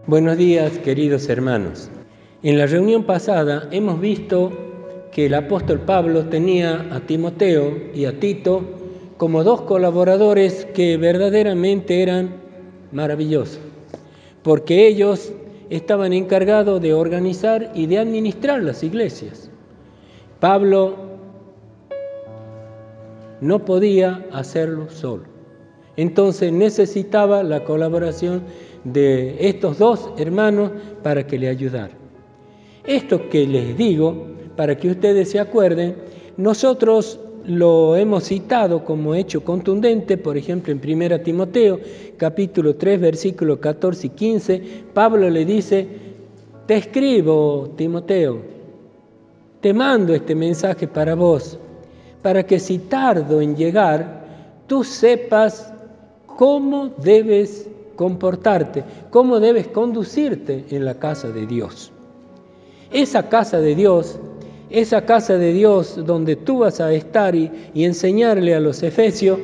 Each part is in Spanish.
Buenos días, queridos hermanos. En la reunión pasada hemos visto que el apóstol Pablo tenía a Timoteo y a Tito como dos colaboradores que verdaderamente eran maravillosos, porque ellos estaban encargados de organizar y de administrar las iglesias. Pablo no podía hacerlo solo, entonces necesitaba la colaboración de estos dos hermanos para que le ayudaran. Esto que les digo, para que ustedes se acuerden, nosotros lo hemos citado como hecho contundente, por ejemplo, en 1 Timoteo, capítulo 3, versículos 14 y 15, Pablo le dice: te escribo, Timoteo, te mando este mensaje para vos, para que si tardo en llegar, tú sepas cómo debes comportarte, cómo debes conducirte en la casa de Dios. Esa casa de Dios donde tú vas a estar y enseñarle a los efesios,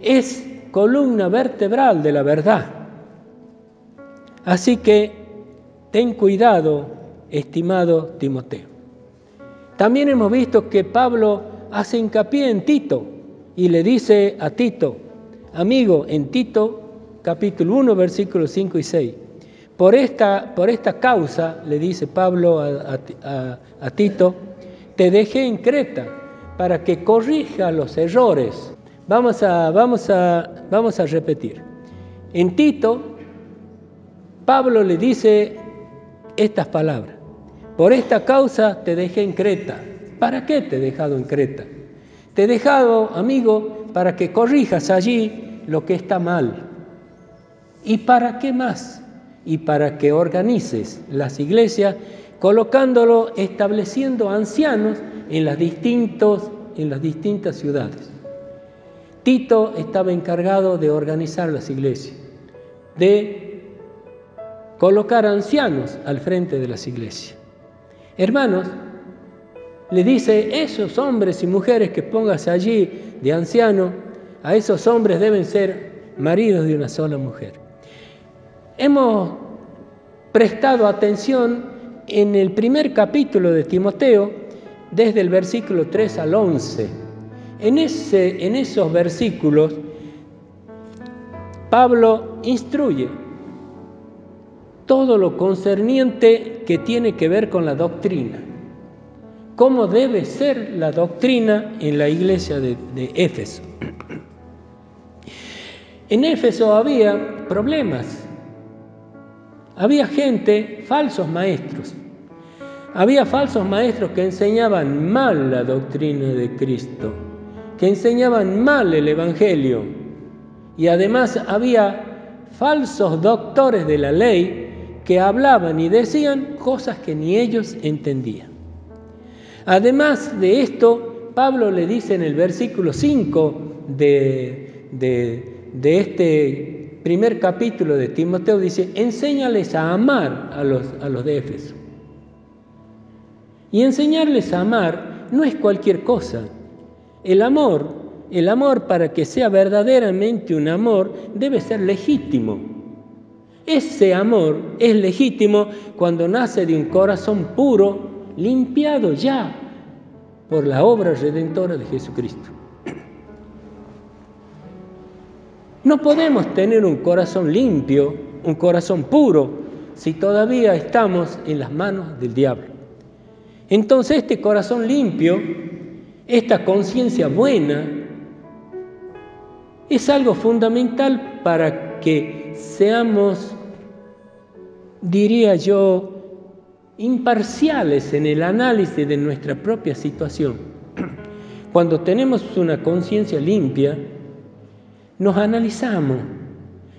es columna vertebral de la verdad. Así que ten cuidado, estimado Timoteo. También hemos visto que Pablo hace hincapié en Tito y le dice a Tito: amigo, en Tito capítulo 1, versículos 5 y 6. Por esta causa, le dice Pablo a Tito, te dejé en Creta para que corrija los errores. Vamos a repetir. En Tito, Pablo le dice estas palabras: por esta causa te dejé en Creta. ¿Para qué te he dejado en Creta? Te he dejado, amigo, para que corrijas allí lo que está mal. ¿Y para qué más? Y para que organices las iglesias, estableciendo ancianos en las distintas ciudades. Tito estaba encargado de organizar las iglesias, de colocar ancianos al frente de las iglesias. Hermanos, le dice: esos hombres y mujeres que pongas allí de anciano, a esos hombres deben ser maridos de una sola mujer. Hemos prestado atención en el primer capítulo de Timoteo, desde el versículo 3 al 11. En esos versículos, Pablo instruye todo lo concerniente que tiene que ver con la doctrina. Cómo debe ser la doctrina en la iglesia de Éfeso. En Éfeso había problemas. Había falsos maestros. Había falsos maestros que enseñaban mal la doctrina de Cristo, que enseñaban mal el Evangelio. Y además había falsos doctores de la ley que hablaban y decían cosas que ni ellos entendían. Además de esto, Pablo le dice en el versículo 5 de este primer capítulo de Timoteo, dice: enséñales a amar a los de Éfeso. Y enseñarles a amar no es cualquier cosa. El amor, para que sea verdaderamente un amor, debe ser legítimo. Ese amor es legítimo cuando nace de un corazón puro, limpiado ya por la obra redentora de Jesucristo. No podemos tener un corazón limpio, un corazón puro, si todavía estamos en las manos del diablo. Entonces, este corazón limpio, esta conciencia buena, es algo fundamental para que seamos, diría yo, imparciales en el análisis de nuestra propia situación. Cuando tenemos una conciencia limpia, nos analizamos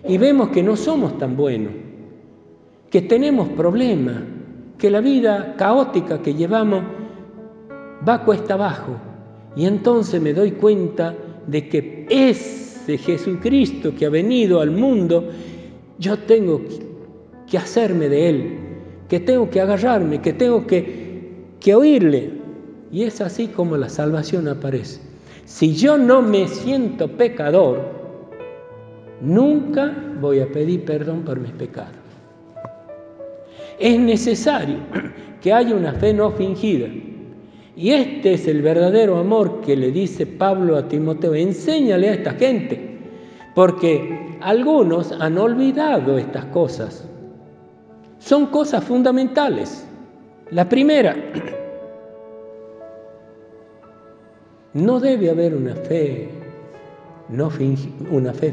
y vemos que no somos tan buenos, que tenemos problemas, que la vida caótica que llevamos va cuesta abajo. Y entonces me doy cuenta de que ese Jesucristo que ha venido al mundo, yo tengo que hacerme de Él, que tengo que agarrarme, que tengo que oírle. Y es así como la salvación aparece. Si yo no me siento pecador, nunca voy a pedir perdón por mis pecados. Es necesario que haya una fe no fingida. Y este es el verdadero amor que le dice Pablo a Timoteo. Enséñale a esta gente, porque algunos han olvidado estas cosas. Son cosas fundamentales. La primera, no debe haber una fe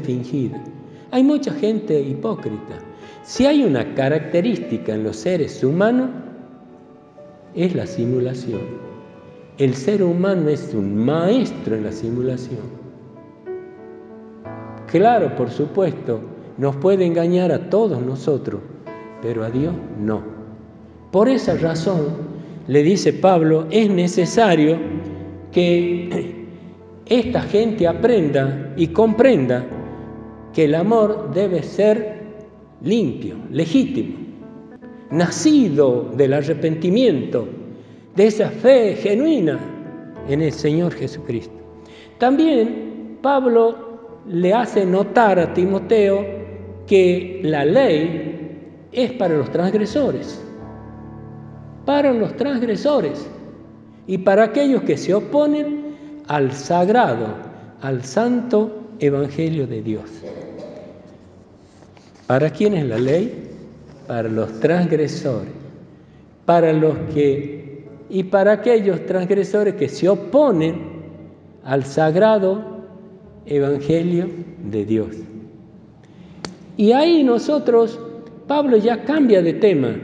fingida. Hay mucha gente hipócrita. Si hay una característica en los seres humanos, es la simulación. El ser humano es un maestro en la simulación. Claro, por supuesto, nos puede engañar a todos nosotros, pero a Dios no. Por esa razón, le dice Pablo, es necesario que esta gente aprenda y comprenda que el amor debe ser limpio, legítimo, nacido del arrepentimiento, de esa fe genuina en el Señor Jesucristo. También Pablo le hace notar a Timoteo que la ley es para los transgresores, y para aquellos que se oponen al sagrado, al santo Evangelio de Dios. ¿Para quién es la ley? Para los transgresores, y para aquellos transgresores que se oponen al sagrado Evangelio de Dios. Y ahí Pablo ya cambia de tema.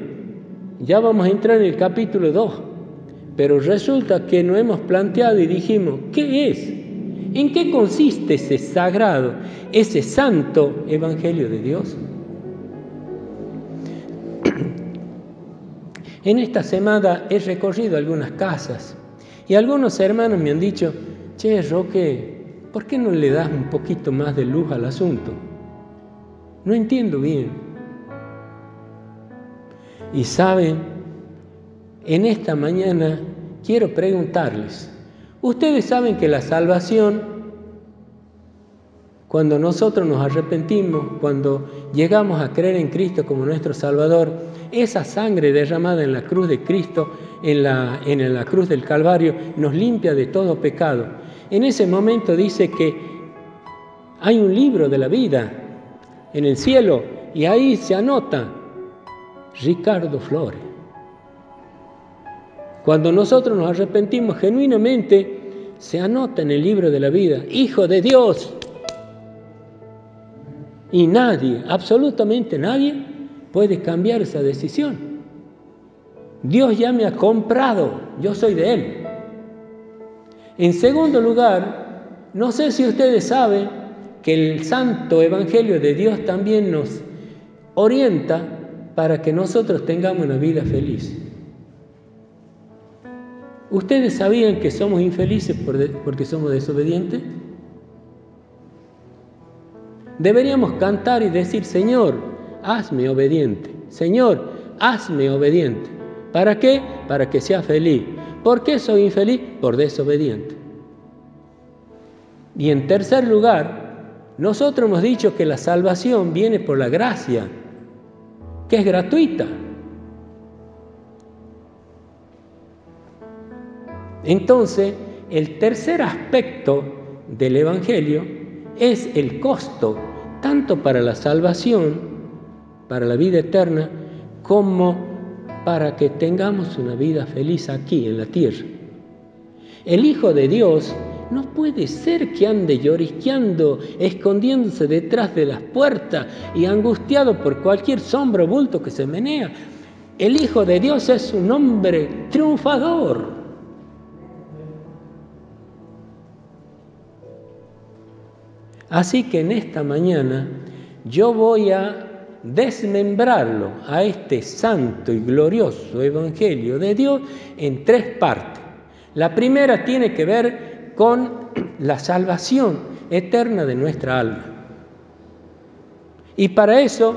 Ya vamos a entrar en el capítulo 2, pero resulta que nos hemos planteado y dijimos, ¿qué es? ¿En qué consiste ese sagrado, ese santo Evangelio de Dios? En esta semana he recorrido algunas casas y algunos hermanos me han dicho, che, Roque, ¿por qué no le das un poquito más de luz al asunto? No entiendo bien. Y saben, en esta mañana quiero preguntarles, ustedes saben que la salvación, cuando nosotros nos arrepentimos, cuando llegamos a creer en Cristo como nuestro Salvador, esa sangre derramada en la cruz de Cristo, en la cruz del Calvario, nos limpia de todo pecado. En ese momento dice que hay un libro de la vida en el cielo y ahí se anota Ricardo Flores. Cuando nosotros nos arrepentimos genuinamente, se anota en el libro de la vida, Hijo de Dios. Y nadie, absolutamente nadie, puede cambiar esa decisión. Dios ya me ha comprado, yo soy de Él. En segundo lugar, no sé si ustedes saben que el santo Evangelio de Dios también nos orienta para que nosotros tengamos una vida feliz. ¿Ustedes sabían que somos infelices porque somos desobedientes? Deberíamos cantar y decir, Señor, hazme obediente. Señor, hazme obediente. ¿Para qué? Para que sea feliz. ¿Por qué soy infeliz? Por desobediente. Y en tercer lugar, nosotros hemos dicho que la salvación viene por la gracia, que es gratuita. Entonces, el tercer aspecto del Evangelio es el costo, tanto para la salvación, para la vida eterna, como para que tengamos una vida feliz aquí en la tierra. El Hijo de Dios no puede ser que ande lloriqueando, escondiéndose detrás de las puertas y angustiado por cualquier sombra o bulto que se menea. El Hijo de Dios es un hombre triunfador. Así que en esta mañana yo voy a desmembrarlo a este santo y glorioso Evangelio de Dios en tres partes. La primera tiene que ver con la salvación eterna de nuestra alma. Y para eso,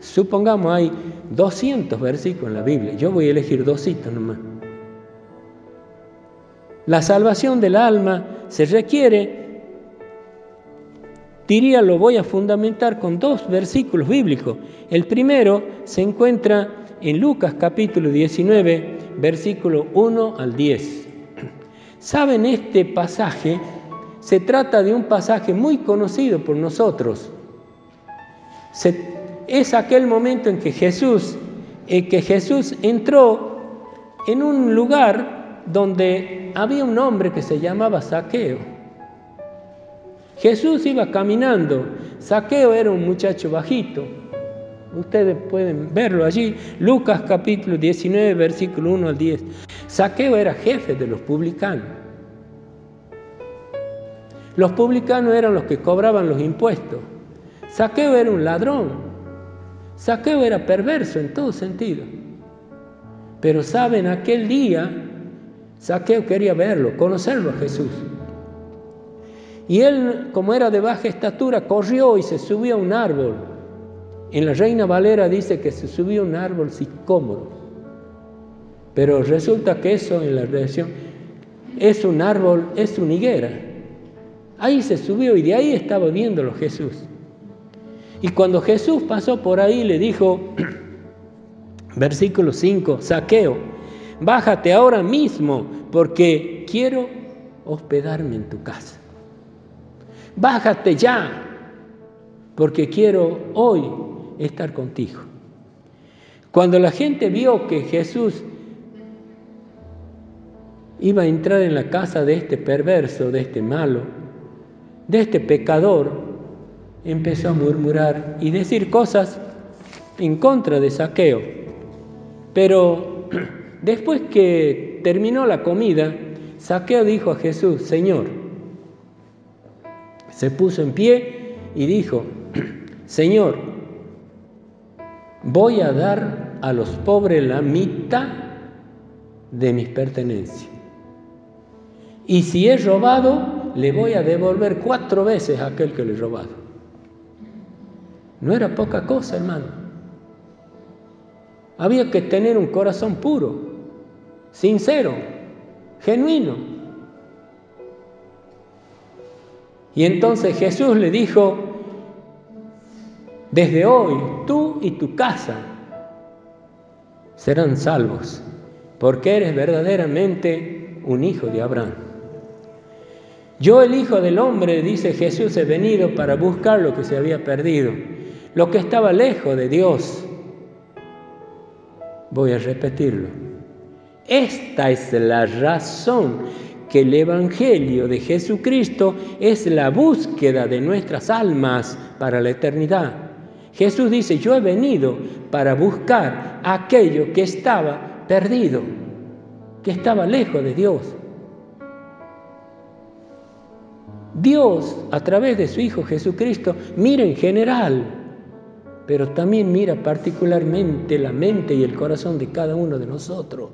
supongamos hay 200 versículos en la Biblia. Yo voy a elegir 2 citas nomás. La salvación del alma se requiere diría, lo voy a fundamentar con 2 versículos bíblicos. El primero se encuentra en Lucas capítulo 19, versículo 1 al 10. ¿Saben? Este pasaje se trata de un pasaje muy conocido por nosotros. Es aquel momento en que Jesús entró en un lugar donde había un hombre que se llamaba Zaqueo. Jesús iba caminando. Zaqueo era un muchacho bajito. Ustedes pueden verlo allí. Lucas capítulo 19, versículo 1 al 10. Zaqueo era jefe de los publicanos. Los publicanos eran los que cobraban los impuestos. Zaqueo era un ladrón. Zaqueo era perverso en todo sentido. Pero saben, aquel día Zaqueo quería verlo, conocerlo a Jesús. Y él, como era de baja estatura, corrió y se subió a un árbol. En la Reina Valera dice que se subió a un árbol sicómoro. Pero resulta que eso en la versión es un árbol, es una higuera. Ahí se subió y de ahí estaba viéndolo Jesús. Y cuando Jesús pasó por ahí le dijo, versículo 5, Zaqueo, bájate ahora mismo porque quiero hospedarme en tu casa. Bájate ya porque quiero hoy estar contigo. Cuando la gente vio que Jesús iba a entrar en la casa de este perverso, de este malo, de este pecador, empezó a murmurar y decir cosas en contra de Zaqueo. Pero después que terminó la comida, Zaqueo dijo a Jesús, Señor, se puso en pie y dijo, Señor, voy a dar a los pobres la mitad de mis pertenencias. Y si he robado, le voy a devolver 4 veces a aquel que le he robado. No era poca cosa, hermano. Había que tener un corazón puro, sincero, genuino. Y entonces Jesús le dijo, desde hoy tú y tu casa serán salvos, porque eres verdaderamente un hijo de Abraham. Yo, el Hijo del Hombre, dice Jesús, he venido para buscar lo que se había perdido, lo que estaba lejos de Dios. Voy a repetirlo. Esta es la razón que el Evangelio de Jesucristo es la búsqueda de nuestras almas para la eternidad. Jesús dice, yo he venido para buscar aquello que estaba perdido, que estaba lejos de Dios. Dios, a través de su Hijo Jesucristo, mira en general, pero también mira particularmente la mente y el corazón de cada uno de nosotros.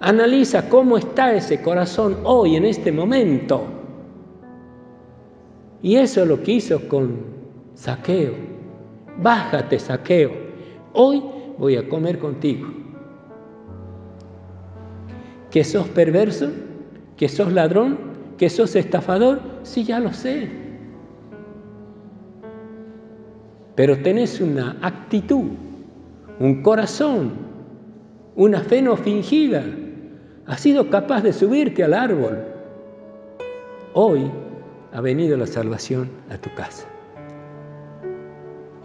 Analiza cómo está ese corazón hoy, en este momento. Y eso es lo que hizo con Zaqueo. Bájate, Zaqueo, hoy voy a comer contigo. ¿Que sos perverso? ¿Que sos ladrón? ¿Que sos estafador? Sí, ya lo sé. Pero tenés una actitud, un corazón, una fe no fingida. Has sido capaz de subirte al árbol. Hoy ha venido la salvación a tu casa.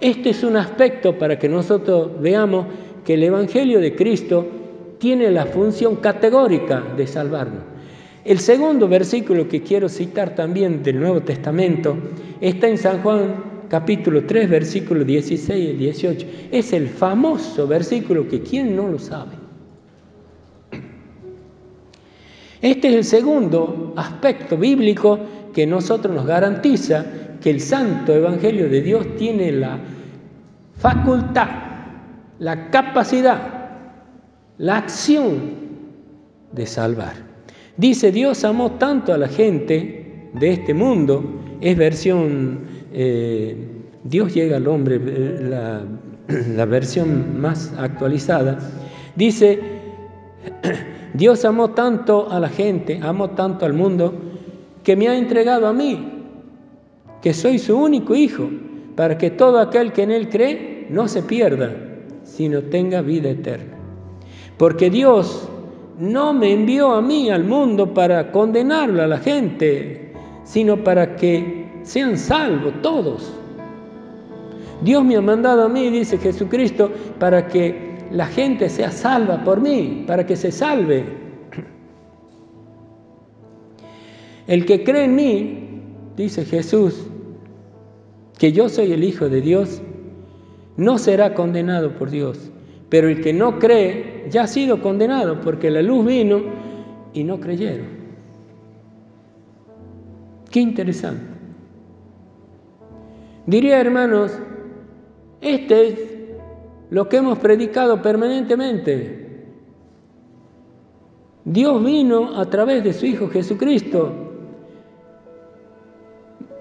Este es un aspecto para que nosotros veamos que el Evangelio de Cristo tiene la función categórica de salvarnos. El segundo versículo que quiero citar también del Nuevo Testamento está en San Juan capítulo 3, versículos 16 y 18. Es el famoso versículo que ¿quién no lo sabe? Este es el segundo aspecto bíblico que nosotros nos garantiza que el Santo Evangelio de Dios tiene la facultad, la capacidad, la acción de salvar. Dice, Dios amó tanto a la gente de este mundo, es versión, Dios llega al hombre, la versión más actualizada. Dice, Dios amó tanto a la gente, amó tanto al mundo, que me ha entregado a mí, que soy su único Hijo, para que todo aquel que en Él cree no se pierda, sino tenga vida eterna. Porque Dios no me envió a mí al mundo para condenarlo a la gente, sino para que sean salvos todos. Dios me ha mandado a mí, dice Jesucristo, para que la gente sea salva por mí, para que se salve. El que cree en mí, dice Jesús, que yo soy el Hijo de Dios, no será condenado por Dios. Pero el que no cree ya ha sido condenado, porque la luz vino y no creyeron. Qué interesante. Diría, hermanos, este es lo que hemos predicado permanentemente. Dios vino a través de su Hijo Jesucristo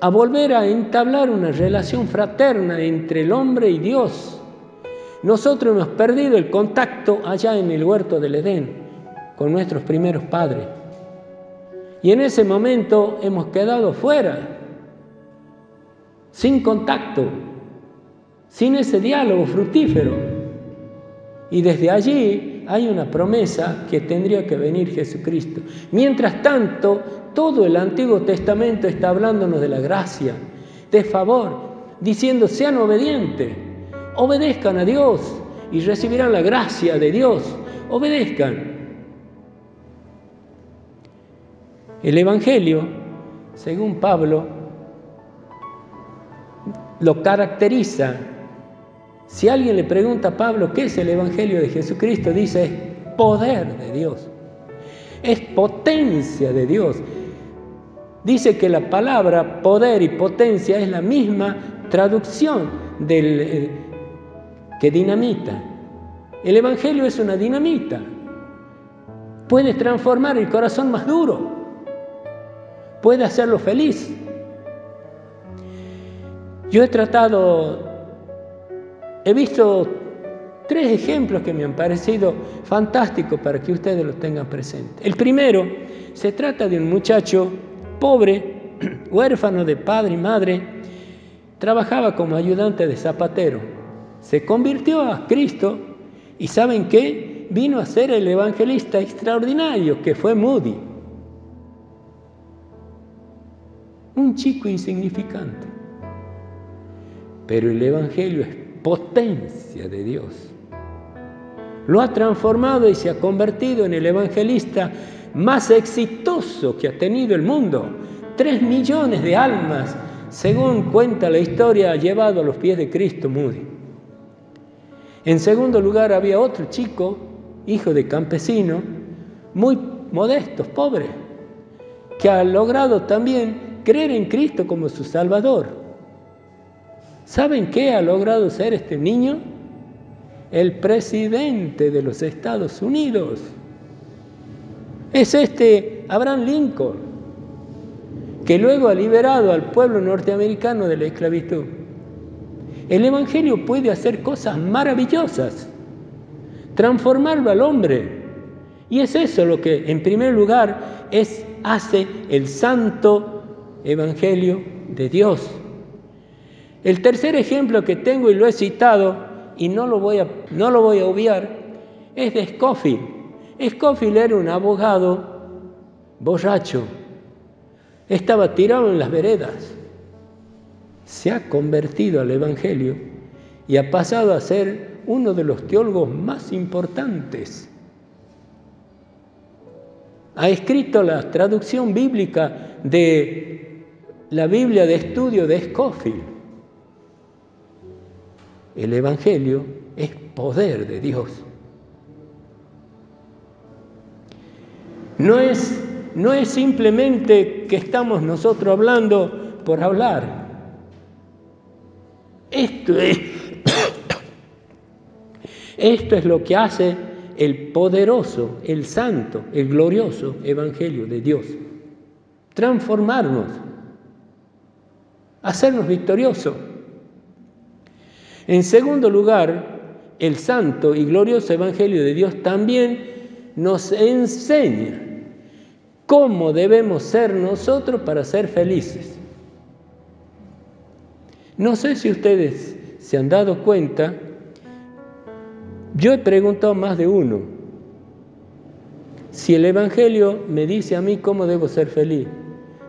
a volver a entablar una relación fraterna entre el hombre y Dios. Nosotros hemos perdido el contacto allá en el huerto del Edén con nuestros primeros padres. Y en ese momento hemos quedado fuera, sin contacto, sin ese diálogo fructífero. Y desde allí hay una promesa que tendría que venir Jesucristo. Mientras tanto, todo el Antiguo Testamento está hablándonos de la gracia, de favor, diciendo: sean obedientes, obedezcan a Dios y recibirán la gracia de Dios. Obedezcan. El Evangelio, según Pablo, lo caracteriza. Si alguien le pregunta a Pablo qué es el Evangelio de Jesucristo, dice: es poder de Dios, es potencia de Dios. Dice que la palabra poder y potencia es la misma traducción que dinamita. El Evangelio es una dinamita. Puede transformar el corazón más duro, puede hacerlo feliz. Yo he visto 3 ejemplos que me han parecido fantásticos para que ustedes los tengan presentes. El primero, se trata de un muchacho pobre, huérfano de padre y madre, trabajaba como ayudante de zapatero. Se convirtió a Cristo y ¿saben qué? Vino a ser el evangelista extraordinario que fue Moody. Un chico insignificante. Pero el Evangelio es potencia de Dios. Lo ha transformado y se ha convertido en el evangelista más exitoso que ha tenido el mundo. 3 millones de almas, según cuenta la historia, ha llevado a los pies de Cristo Moody. En segundo lugar, había otro chico, hijo de campesino, muy modesto, pobre, que ha logrado también creer en Cristo como su Salvador. ¿Saben qué ha logrado ser este niño? El presidente de los Estados Unidos. Es Abraham Lincoln, que luego ha liberado al pueblo norteamericano de la esclavitud. El Evangelio puede hacer cosas maravillosas, transformarlo al hombre. Y es eso lo que, en primer lugar, hace el santo Evangelio de Dios. El tercer ejemplo que tengo, y lo he citado, y no lo voy a obviar, es de Scofield. Scofield era un abogado borracho. Estaba tirado en las veredas. Se ha convertido al Evangelio y ha pasado a ser uno de los teólogos más importantes. Ha escrito la traducción bíblica de la Biblia de estudio de Scofield. El Evangelio es poder de Dios. No es simplemente que estamos nosotros hablando por hablar. Esto es lo que hace el poderoso, el santo, el glorioso Evangelio de Dios. Transformarnos, hacernos victoriosos. En segundo lugar, el santo y glorioso Evangelio de Dios también nos enseña cómo debemos ser nosotros para ser felices. No sé si ustedes se han dado cuenta, yo he preguntado más de uno, si el Evangelio me dice a mí cómo debo ser feliz.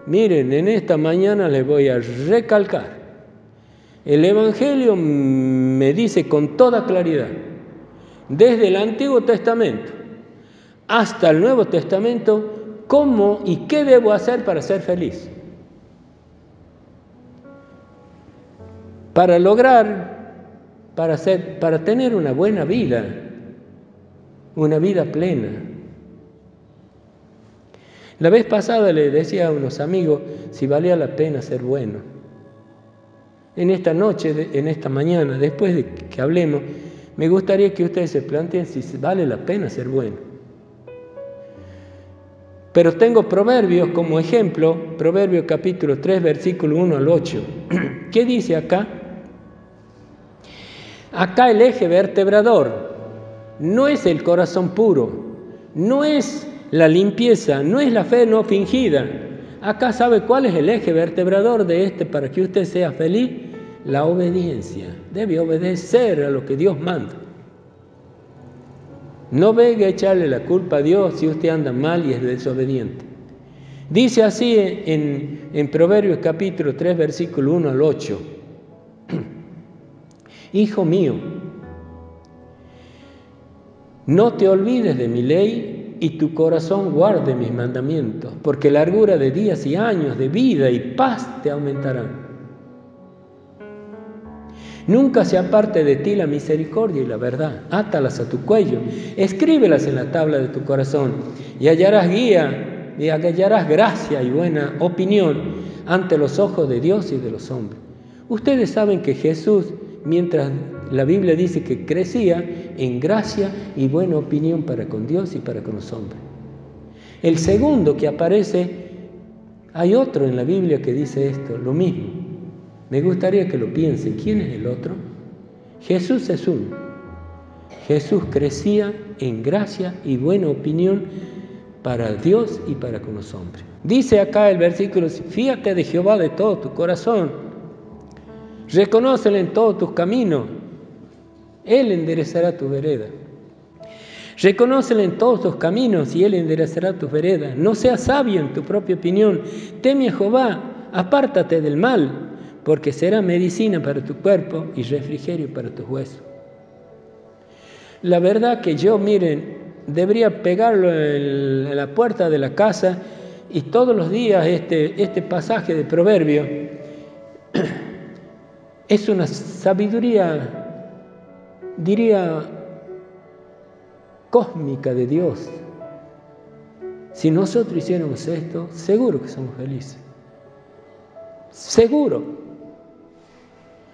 Miren, en esta mañana les voy a recalcar, el Evangelio me dice con toda claridad, desde el Antiguo Testamento hasta el Nuevo Testamento, cómo y qué debo hacer para ser feliz. Para lograr, para tener una buena vida, una vida plena. La vez pasada le decía a unos amigos si valía la pena ser bueno. En esta noche, en esta mañana, después de que hablemos, me gustaría que ustedes se planteen si vale la pena ser bueno. Pero tengo Proverbios como ejemplo, Proverbios capítulo 3, versículo 1 al 8. ¿Qué dice acá? Acá el eje vertebrador no es el corazón puro, no es la limpieza, no es la fe no fingida. Acá sabe cuál es el eje vertebrador de para que usted sea feliz. La obediencia. Debe obedecer a lo que Dios manda. No venga a echarle la culpa a Dios si usted anda mal y es desobediente. Dice así en Proverbios capítulo 3, versículo 1 al 8. Hijo mío, no te olvides de mi ley y tu corazón guarde mis mandamientos, porque largura de días y años de vida y paz te aumentarán. Nunca se aparte de ti la misericordia y la verdad. Átalas a tu cuello, escríbelas en la tabla de tu corazón, y hallarás guía, y hallarás gracia y buena opinión ante los ojos de Dios y de los hombres. Ustedes saben que Jesús, mientras la Biblia dice que crecía en gracia y buena opinión para con Dios y para con los hombres. El segundo que aparece, hay otro en la Biblia que dice esto, lo mismo. Me gustaría que lo piensen. ¿Quién es el otro? Jesús es uno. Jesús crecía en gracia y buena opinión para Dios y para con los hombres. Dice acá el versículo, fíjate de Jehová de todo tu corazón, reconócelo en todos tus caminos, Él enderezará tu vereda. Reconócelo en todos tus caminos y Él enderezará tu vereda. No seas sabio en tu propia opinión, teme a Jehová, apártate del mal, porque será medicina para tu cuerpo y refrigerio para tus huesos. La verdad que yo, miren, debería pegarlo en la puerta de la casa y todos los días este pasaje de Proverbio es una sabiduría, diría, cósmica de Dios. Si nosotros hiciéramos esto, seguro que somos felices. Seguro.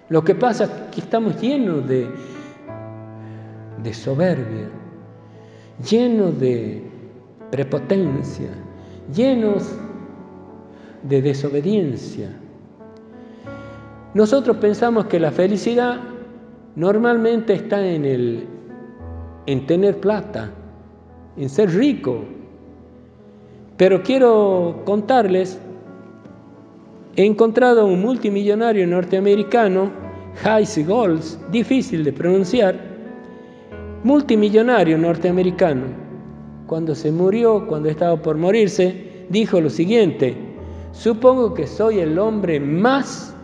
Lo que pasa es que estamos llenos de soberbia, llenos de prepotencia, llenos de desobediencia. Nosotros pensamos que la felicidad normalmente está en tener plata, en ser rico. Pero quiero contarles, he encontrado un multimillonario norteamericano, Hayes Golds, difícil de pronunciar, multimillonario norteamericano. Cuando se murió, cuando estaba por morirse, dijo lo siguiente: supongo que soy el hombre más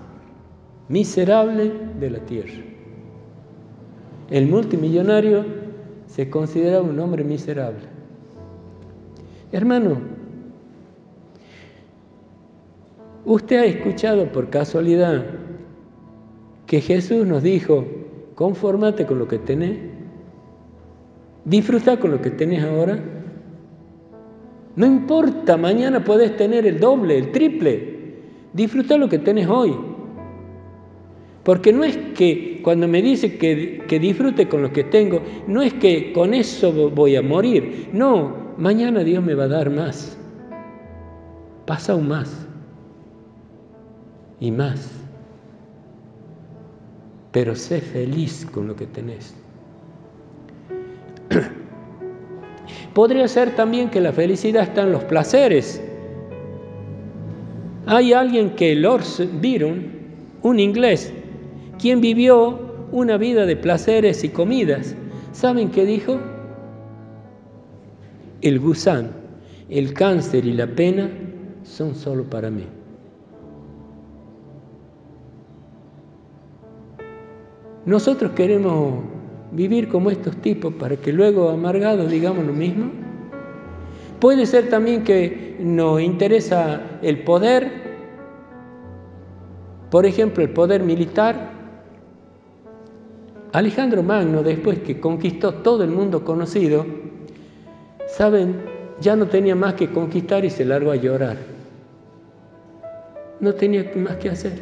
miserable de la tierra. El multimillonario se consideraba un hombre miserable. Hermano, ¿usted ha escuchado por casualidad que Jesús nos dijo, confórmate con lo que tenés? Disfruta con lo que tenés ahora. No importa, mañana podés tener el doble, el triple. Disfruta lo que tenés hoy. Porque no es que cuando me dice que disfrute con lo que tengo, no es que con eso voy a morir. No, mañana Dios me va a dar más. Pasa aún más. Y más. Pero sé feliz con lo que tenés. Podría ser también que la felicidad está en los placeres. Hay alguien que Lord Byron, un inglés, quien vivió una vida de placeres y comidas. ¿Saben qué dijo? El gusano, el cáncer y la pena son solo para mí. Nosotros queremos vivir como estos tipos para que luego amargados digamos lo mismo. Puede ser también que nos interesa el poder, por ejemplo, el poder militar. Alejandro Magno, después que conquistó todo el mundo conocido, ¿saben? Ya no tenía más que conquistar y se largó a llorar. No tenía más que hacer.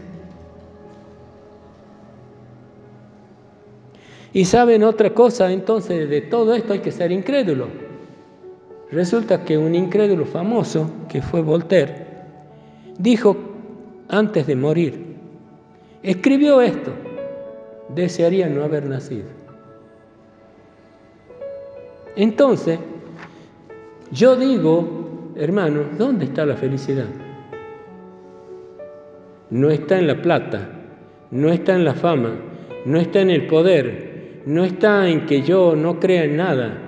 Y ¿saben otra cosa? Entonces, de todo esto hay que ser incrédulo. Resulta que un incrédulo famoso, que fue Voltaire, dijo antes de morir, escribió esto: desearía no haber nacido. Entonces, yo digo, hermano, ¿dónde está la felicidad? No está en la plata, no está en la fama, no está en el poder, no está en que yo no crea en nada.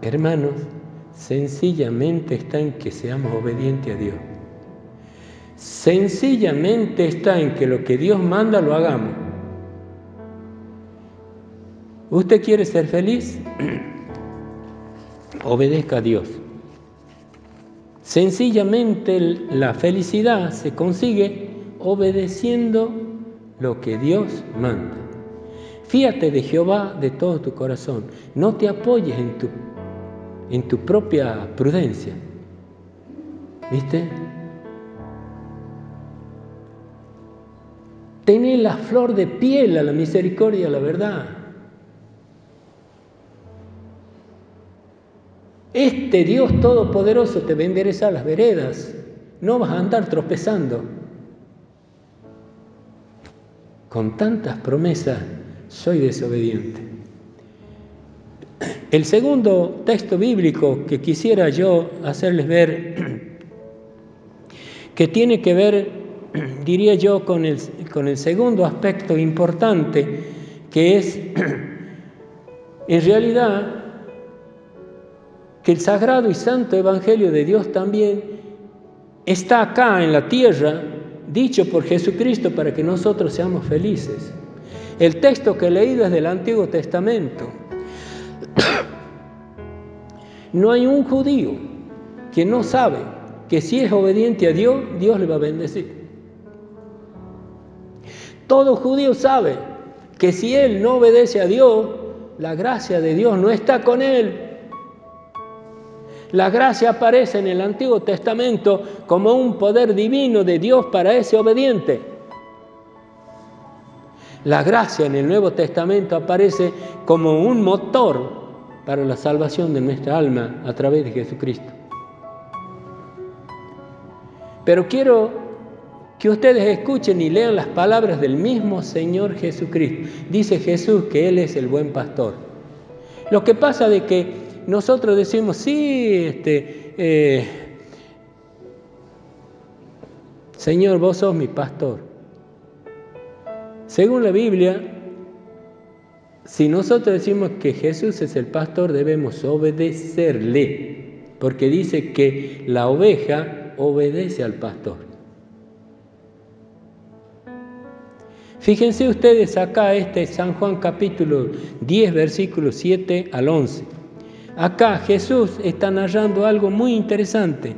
Hermanos, sencillamente está en que seamos obedientes a Dios. Sencillamente está en que lo que Dios manda lo hagamos. ¿Usted quiere ser feliz? Obedezca a Dios. Sencillamente la felicidad se consigue obedeciendo lo que Dios manda. Fíate de Jehová de todo tu corazón. No te apoyes en tu propia prudencia. ¿Viste? Tené la flor de piel a la misericordia y a la verdad. Este Dios todopoderoso te va a enderezar las veredas. No vas a andar tropezando. Con tantas promesas, soy desobediente. El segundo texto bíblico que quisiera yo hacerles ver, que tiene que ver, diría yo, con el segundo aspecto importante, que es, en realidad, que el sagrado y santo evangelio de Dios también está acá en la tierra, dicho por Jesucristo para que nosotros seamos felices. El texto que he leído es del Antiguo Testamento. No hay un judío que no sabe que si es obediente a Dios, Dios le va a bendecir. Todo judío sabe que si él no obedece a Dios, la gracia de Dios no está con él. La gracia aparece en el Antiguo Testamento como un poder divino de Dios para ese obediente. La gracia en el Nuevo Testamento aparece como un motor para la salvación de nuestra alma a través de Jesucristo. Pero quiero que ustedes escuchen y lean las palabras del mismo Señor Jesucristo. Dice Jesús que Él es el buen pastor. Lo que pasa es que nosotros decimos, sí, Señor, vos sos mi pastor. Según la Biblia, si nosotros decimos que Jesús es el pastor, debemos obedecerle, porque dice que la oveja obedece al pastor. Fíjense ustedes acá, San Juan capítulo 10, versículos 7 al 11. Acá Jesús está narrando algo muy interesante.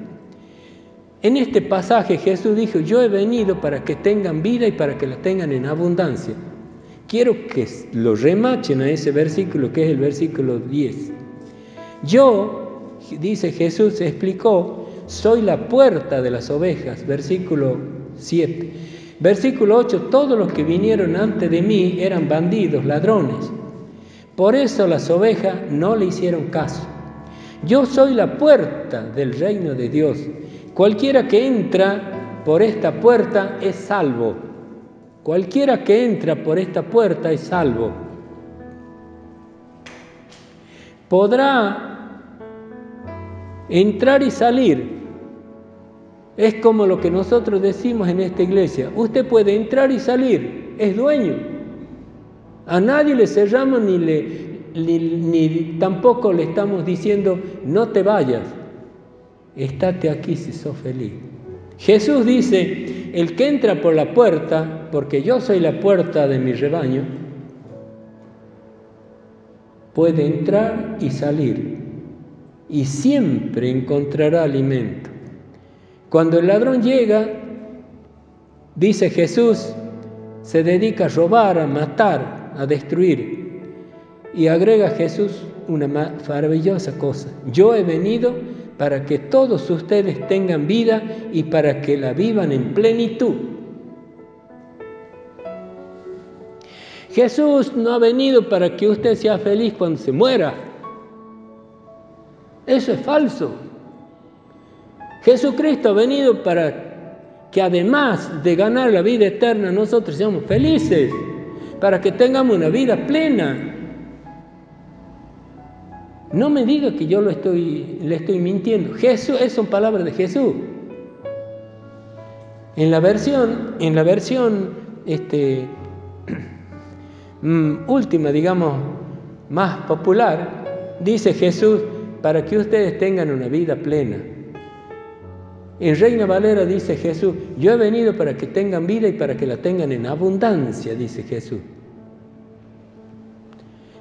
En este pasaje Jesús dijo, yo he venido para que tengan vida y para que la tengan en abundancia. Quiero que lo remachen a ese versículo, que es el versículo 10. Yo, dice Jesús, explicó, soy la puerta de las ovejas, versículo 7. Versículo 8, todos los que vinieron antes de mí eran bandidos, ladrones. Por eso las ovejas no le hicieron caso. Yo soy la puerta del reino de Dios. Cualquiera que entra por esta puerta es salvo. Cualquiera que entra por esta puerta es salvo. Podrá entrar y salir, Es como lo que nosotros decimos en esta iglesia. Usted puede entrar y salir, es dueño. A nadie le cerramos ni tampoco le estamos diciendo no te vayas. Estate aquí si sos feliz. Jesús dice, el que entra por la puerta, porque yo soy la puerta de mi rebaño, puede entrar y salir y siempre encontrará alimento. Cuando el ladrón llega, dice Jesús, se dedica a robar, a matar, a destruir. Y agrega Jesús una maravillosa cosa. Yo he venido para que todos ustedes tengan vida y para que la vivan en plenitud. Jesús no ha venido para que usted sea feliz cuando se muera. Eso es falso. Jesucristo ha venido para que además de ganar la vida eterna, nosotros seamos felices, para que tengamos una vida plena. No me diga que yo le estoy mintiendo. Jesús, son palabras de Jesús. En la versión última, digamos, más popular, dice Jesús, para que ustedes tengan una vida plena. En Reina Valera dice Jesús, yo he venido para que tengan vida y para que la tengan en abundancia, dice Jesús.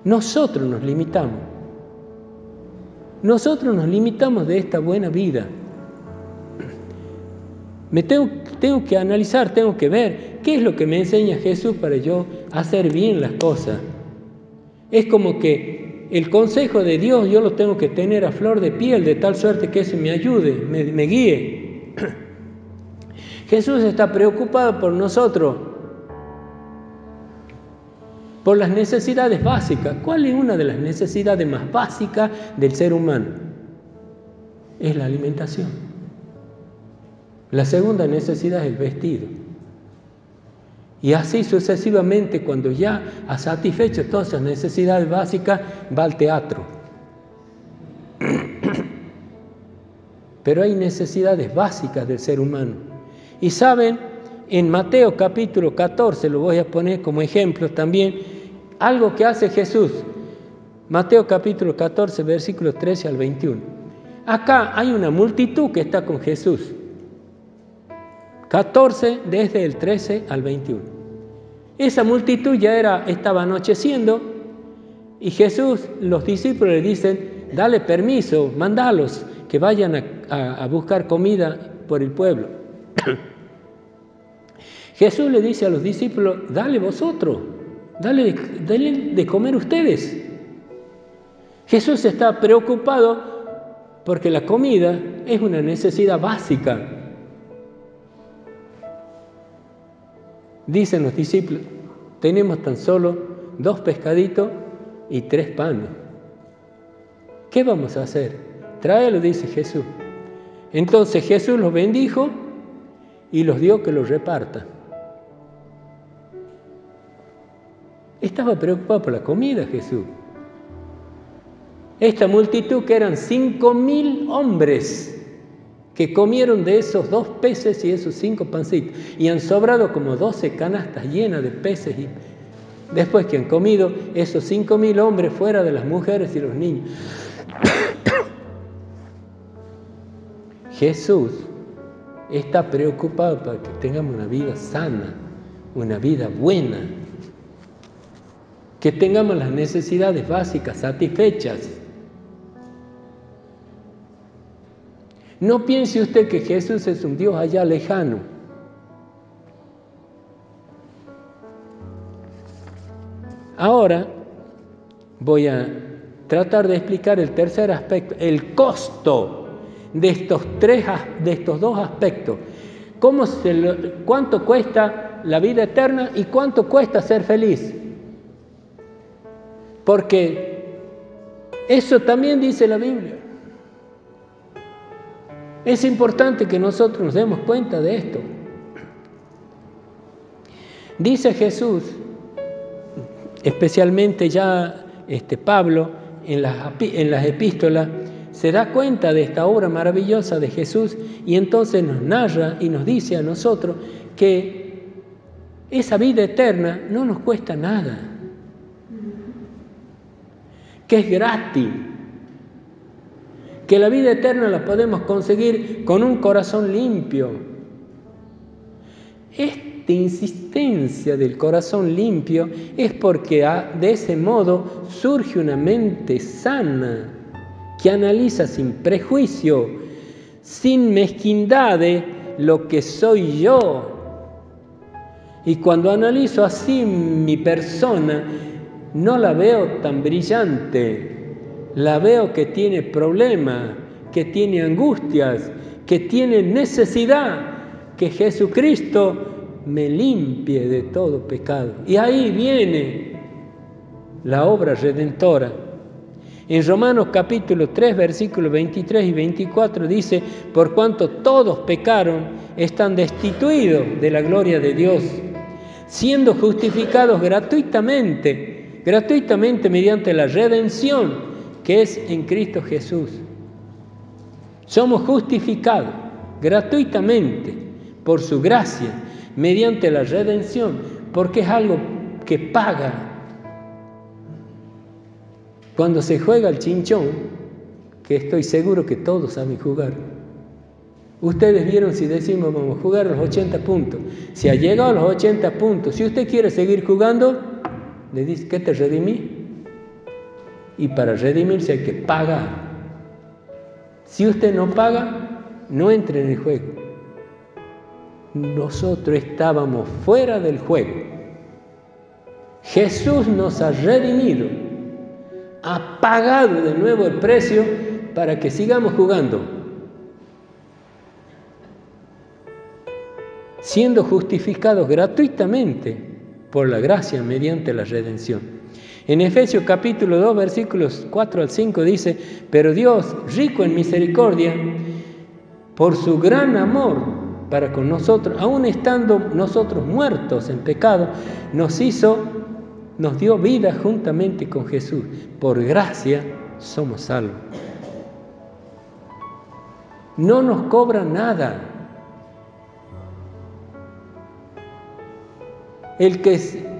Nosotros nos limitamos. Nosotros nos limitamos de esta buena vida. Me tengo que analizar, tengo que ver qué es lo que me enseña Jesús para yo hacer bien las cosas. Es como que el consejo de Dios yo lo tengo que tener a flor de piel, de tal suerte que eso me ayude, me guíe. Jesús está preocupado por nosotros, por las necesidades básicas. ¿Cuál es una de las necesidades más básicas del ser humano? Es la alimentación. La segunda necesidad es el vestido. Y así sucesivamente, cuando ya ha satisfecho todas esas necesidades básicas, va al teatro. Pero hay necesidades básicas del ser humano. Y saben, en Mateo capítulo 14, lo voy a poner como ejemplo también, algo que hace Jesús. Mateo capítulo 14, versículos 13 al 21. Acá hay una multitud que está con Jesús. 14, desde el 13 al 21. Esa multitud ya estaba anocheciendo y Jesús, los discípulos le dicen, dale permiso, mandalos que vayan a buscar comida por el pueblo. Jesús le dice a los discípulos, dale vosotros, dale de comer ustedes. Jesús está preocupado porque la comida es una necesidad básica. Dicen los discípulos, tenemos tan solo 2 pescaditos y 3 panes. ¿Qué vamos a hacer? Tráelo, dice Jesús. Entonces Jesús los bendijo y los dio que los repartan. Estaba preocupado por la comida Jesús. Esta multitud, que eran 5.000 hombres, que comieron de esos 2 peces y esos 5 pancitos, y han sobrado como 12 canastas llenas de peces, y después que han comido esos 5.000 hombres fuera de las mujeres y los niños. Jesús está preocupado para que tengamos una vida sana, una vida buena, que tengamos las necesidades básicas satisfechas. No piense usted que Jesús es un Dios allá lejano. Ahora voy a tratar de explicar el tercer aspecto, el costo de estos 2 aspectos. ¿Cuánto cuesta la vida eterna y cuánto cuesta ser feliz? Porque eso también dice la Biblia. Es importante que nosotros nos demos cuenta de esto. Dice Jesús, especialmente ya Pablo, en las epístolas, se da cuenta de esta obra maravillosa de Jesús y entonces nos narra y nos dice a nosotros que esa vida eterna no nos cuesta nada, que es gratis, que la vida eterna la podemos conseguir con un corazón limpio. Esta insistencia del corazón limpio es porque de ese modo surge una mente sana que analiza sin prejuicio, sin mezquindades, lo que soy yo. Y cuando analizo así mi persona, no la veo tan brillante, la veo que tiene problemas, que tiene angustias, que tiene necesidad, que Jesucristo me limpie de todo pecado. Y ahí viene la obra redentora. En Romanos capítulo 3, versículos 23 y 24 dice: por cuanto todos pecaron, están destituidos de la gloria de Dios, siendo justificados gratuitamente mediante la redención que es en Cristo Jesús. Somos justificados gratuitamente por su gracia, mediante la redención, porque es algo que paga. Cuando se juega el chinchón, que estoy seguro que todos saben jugar, ustedes vieron si decimos vamos a jugar los 80 puntos. Si ha llegado a los 80 puntos, si usted quiere seguir jugando, le dice: ¿qué te redimí? Y para redimirse hay que pagar. Si usted no paga, no entre en el juego. Nosotros estábamos fuera del juego. Jesús nos ha redimido, ha pagado de nuevo el precio para que sigamos jugando, siendo justificados gratuitamente por la gracia mediante la redención. En Efesios capítulo 2, versículos 4 al 5 dice: pero Dios, rico en misericordia, por su gran amor para con nosotros, aun estando nosotros muertos en pecado, nos dio vida juntamente con Jesús. Por gracia somos salvos. No nos cobra nada.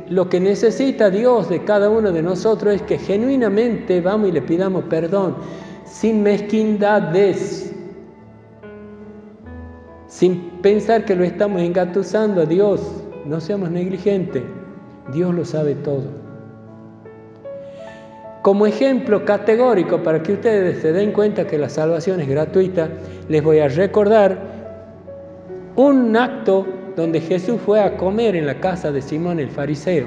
Lo que necesita Dios de cada uno de nosotros es que genuinamente vamos y le pidamos perdón, sin mezquindades, sin pensar que lo estamos engatusando a Dios. No seamos negligentes, Dios lo sabe todo. Como ejemplo categórico, para que ustedes se den cuenta que la salvación es gratuita, les voy a recordar un acto donde Jesús fue a comer en la casa de Simón el fariseo.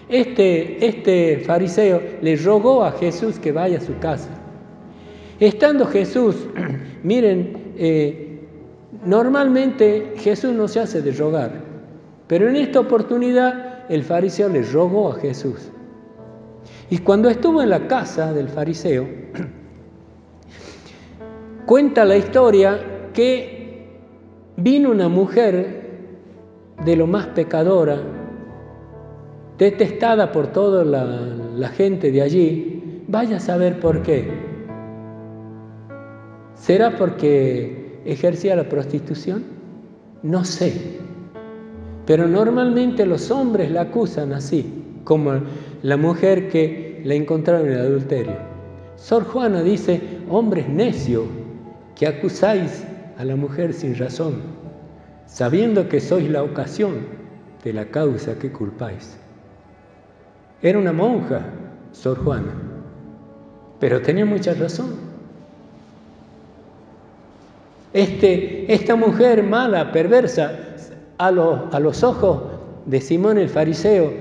Este fariseo le rogó a Jesús que vaya a su casa. Estando Jesús, miren, normalmente Jesús no se hace de rogar, pero en esta oportunidad el fariseo le rogó a Jesús. Y cuando estuvo en la casa del fariseo, cuenta la historia que vino una mujer de lo más pecadora, detestada por toda la gente de allí. Vaya a saber por qué. ¿Será porque ejercía la prostitución? No sé. Pero normalmente los hombres la acusan así, como la mujer que la encontraron en el adulterio. Sor Juana dice: hombres necios, que acusáis a la mujer sin razón, sabiendo que sois la ocasión de la causa que culpáis. Era una monja, Sor Juana, pero tenía mucha razón. Esta mujer mala, perversa, a los ojos de Simón el fariseo,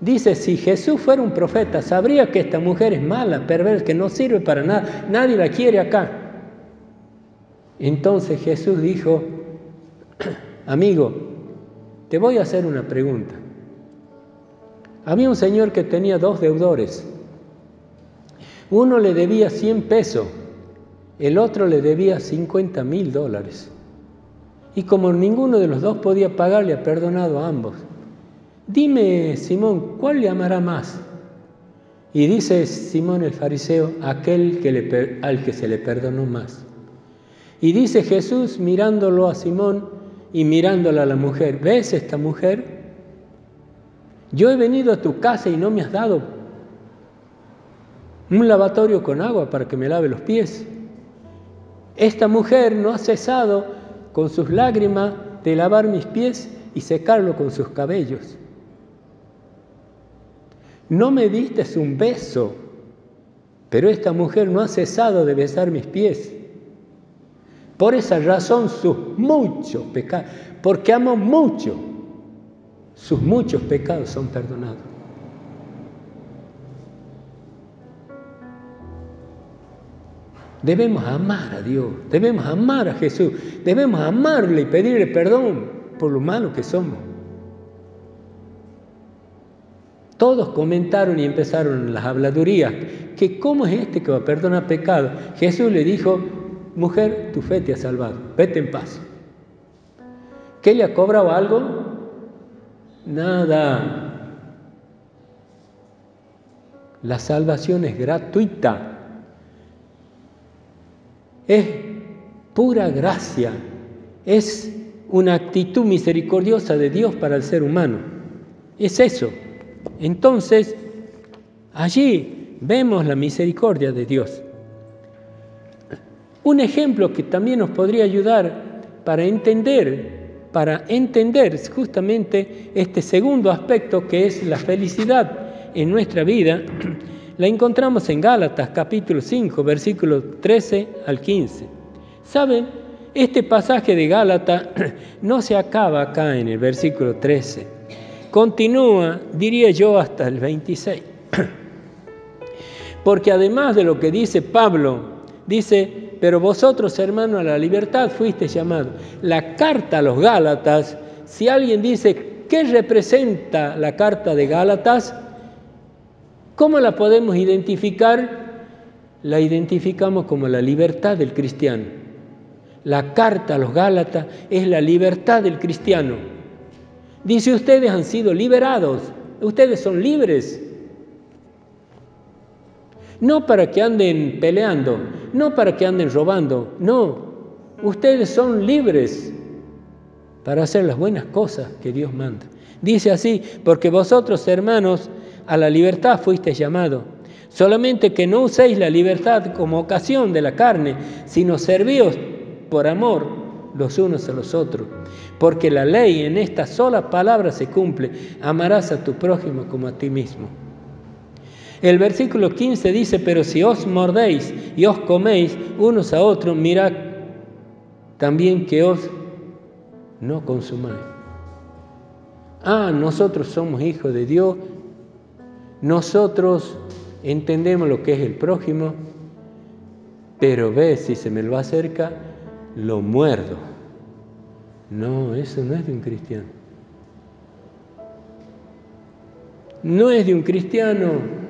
dice: si Jesús fuera un profeta, sabría que esta mujer es mala, perversa, que no sirve para nada, nadie la quiere acá. Entonces Jesús dijo: amigo, te voy a hacer una pregunta. Había un señor que tenía 2 deudores. Uno le debía 100 pesos, el otro le debía $50,000. Y como ninguno de los dos podía pagar, le ha perdonado a ambos. Dime, Simón, ¿cuál le amará más? Y dice Simón el fariseo, aquel al que se le perdonó más. Y dice Jesús mirándolo a Simón y mirándola a la mujer, ¿ves esta mujer? Yo he venido a tu casa y no me has dado un lavatorio con agua para que me lave los pies. Esta mujer no ha cesado con sus lágrimas de lavar mis pies y secarlo con sus cabellos. No me diste un beso, pero esta mujer no ha cesado de besar mis pies. Por esa razón sus muchos pecados, porque amo mucho, sus muchos pecados son perdonados. Debemos amar a Dios, debemos amar a Jesús, debemos amarle y pedirle perdón por lo malo que somos. Todos comentaron y empezaron las habladurías, que ¿cómo es este que va a perdonar pecado? Jesús le dijo, mujer, tu fe te ha salvado, vete en paz. ¿Qué le ha cobrado algo? Nada. La salvación es gratuita. Es pura gracia, es una actitud misericordiosa de Dios para el ser humano. Es eso. Entonces, allí vemos la misericordia de Dios. Un ejemplo que también nos podría ayudar para entender justamente este segundo aspecto que es la felicidad en nuestra vida, la encontramos en Gálatas capítulo 5, versículos 13 al 15. ¿Saben? Este pasaje de Gálatas no se acaba acá en el versículo 13. Continúa, diría yo, hasta el 26. Porque además de lo que dice Pablo, dice, pero vosotros, hermanos, a la libertad fuisteis llamados. La carta a los Gálatas, si alguien dice, ¿qué representa la carta de Gálatas? ¿Cómo la podemos identificar? La identificamos como la libertad del cristiano. La carta a los Gálatas es la libertad del cristiano. Dice, ustedes han sido liberados, ustedes son libres. No para que anden peleando, no para que anden robando, no. Ustedes son libres para hacer las buenas cosas que Dios manda. Dice así, porque vosotros, hermanos, a la libertad fuisteis llamados. Solamente que no uséis la libertad como ocasión de la carne, sino servíos por amor los unos a los otros. Porque la ley en esta sola palabra se cumple, amarás a tu prójimo como a ti mismo. El versículo 15 dice, pero si os mordéis y os coméis unos a otros, mirad también que os no consumáis. Nosotros somos hijos de Dios, nosotros entendemos lo que es el prójimo, pero si se me lo acerca, lo muerdo. No, eso no es de un cristiano. No es de un cristiano.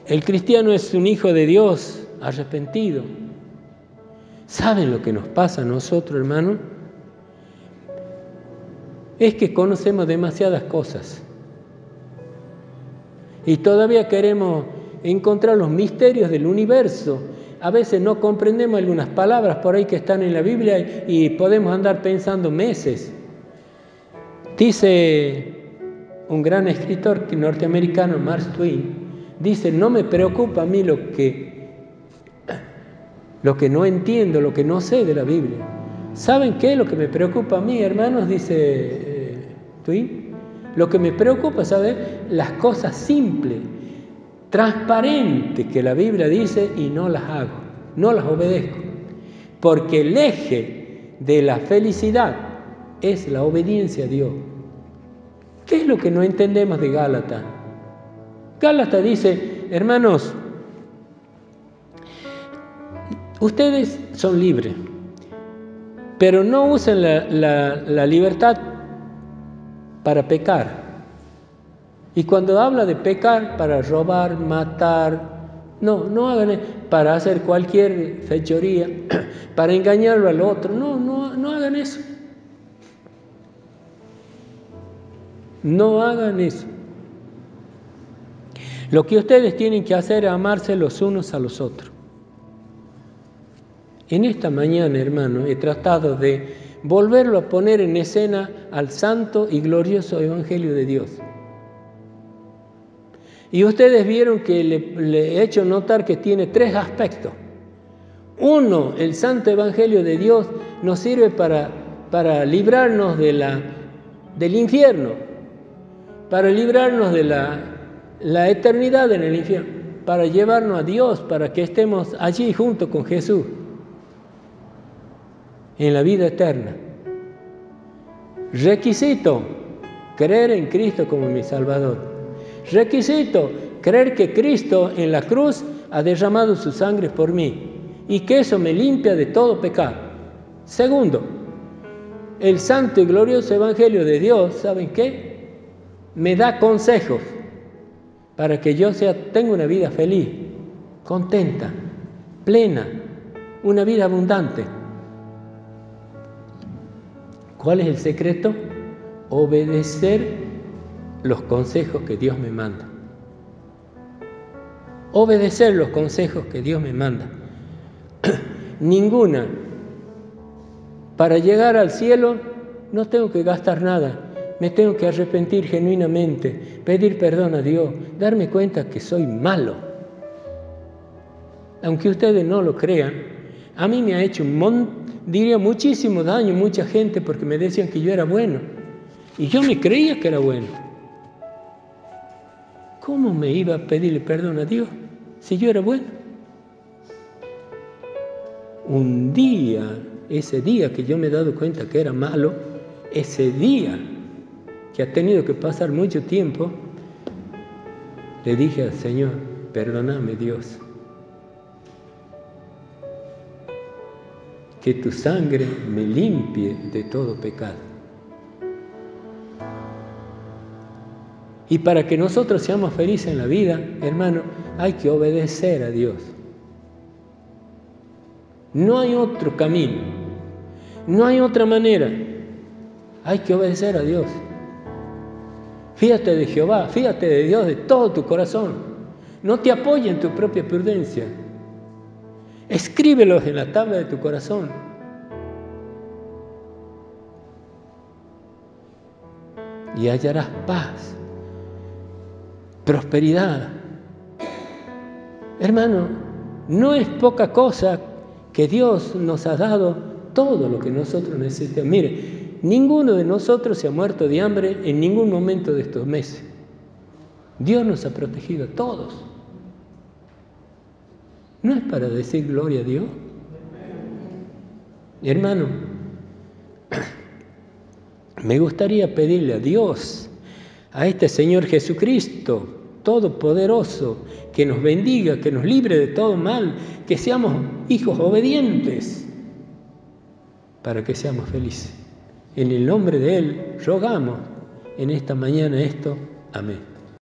El cristiano es un hijo de Dios arrepentido. ¿Saben lo que nos pasa a nosotros, hermanos? Es que conocemos demasiadas cosas y todavía queremos encontrar los misterios del universo. A veces no comprendemos algunas palabras por ahí que están en la Biblia y podemos andar pensando meses. Dice un gran escritor norteamericano, Mark Twain, dice, no me preocupa a mí lo que no entiendo, lo que no sé de la Biblia. ¿Saben qué es lo que me preocupa a mí, hermanos? Dice Twain. Lo que me preocupa, ¿saben? Las cosas simples, transparentes que la Biblia dice y no las hago, no las obedezco. Porque el eje de la felicidad es la obediencia a Dios. ¿Qué es lo que no entendemos de Gálatas? Gálatas dice, hermanos, ustedes son libres, pero no usen la libertad para pecar. Y cuando habla de pecar, para robar, matar, no hagan para hacer cualquier fechoría, para engañarlo al otro, no hagan eso. No hagan eso. Lo que ustedes tienen que hacer es amarse los unos a los otros. En esta mañana, hermano, he tratado de volverlo a poner en escena al santo y glorioso Evangelio de Dios. Y ustedes vieron que le he hecho notar que tiene 3 aspectos. Uno, el santo Evangelio de Dios nos sirve para librarnos del infierno, para librarnos de la eternidad en el infierno, para llevarnos a Dios, para que estemos allí junto con Jesús, en la vida eterna. Requisito, creer en Cristo como mi Salvador. Requisito, creer que Cristo en la cruz ha derramado su sangre por mí y que eso me limpia de todo pecado. Segundo, el santo y glorioso Evangelio de Dios, ¿saben qué? Me da consejos para que yo tenga una vida feliz, contenta, plena, una vida abundante. ¿Cuál es el secreto? Obedecer los consejos que Dios me manda. Obedecer los consejos que Dios me manda. Ninguna. Para llegar al cielo no tengo que gastar nada. Me tengo que arrepentir genuinamente, pedir perdón a Dios, darme cuenta que soy malo. Aunque ustedes no lo crean, a mí me ha hecho diría muchísimo daño mucha gente porque me decían que yo era bueno. Y yo me creía que era bueno. ¿Cómo me iba a pedirle perdón a Dios si yo era bueno? Un día, ese día que yo me he dado cuenta que era malo, ese día que ha tenido que pasar mucho tiempo, le dije al Señor, perdóname Dios, que tu sangre me limpie de todo pecado. Y para que nosotros seamos felices en la vida, hermano, hay que obedecer a Dios. No hay otro camino, no hay otra manera. Hay que obedecer a Dios. Fíjate de Jehová, fíjate de Dios de todo tu corazón. No te apoyes en tu propia prudencia. Escríbelos en la tabla de tu corazón. Y hallarás paz, prosperidad. Hermano, no es poca cosa que Dios nos ha dado todo lo que nosotros necesitamos. Mire, ninguno de nosotros se ha muerto de hambre en ningún momento de estos meses. Dios nos ha protegido a todos. ¿No es para decir gloria a Dios? Hermano, me gustaría pedirle a Dios, a este Señor Jesucristo, Todopoderoso, que nos bendiga, que nos libre de todo mal, que seamos hijos obedientes, para que seamos felices. En el nombre de Él rogamos en esta mañana esto. Amén.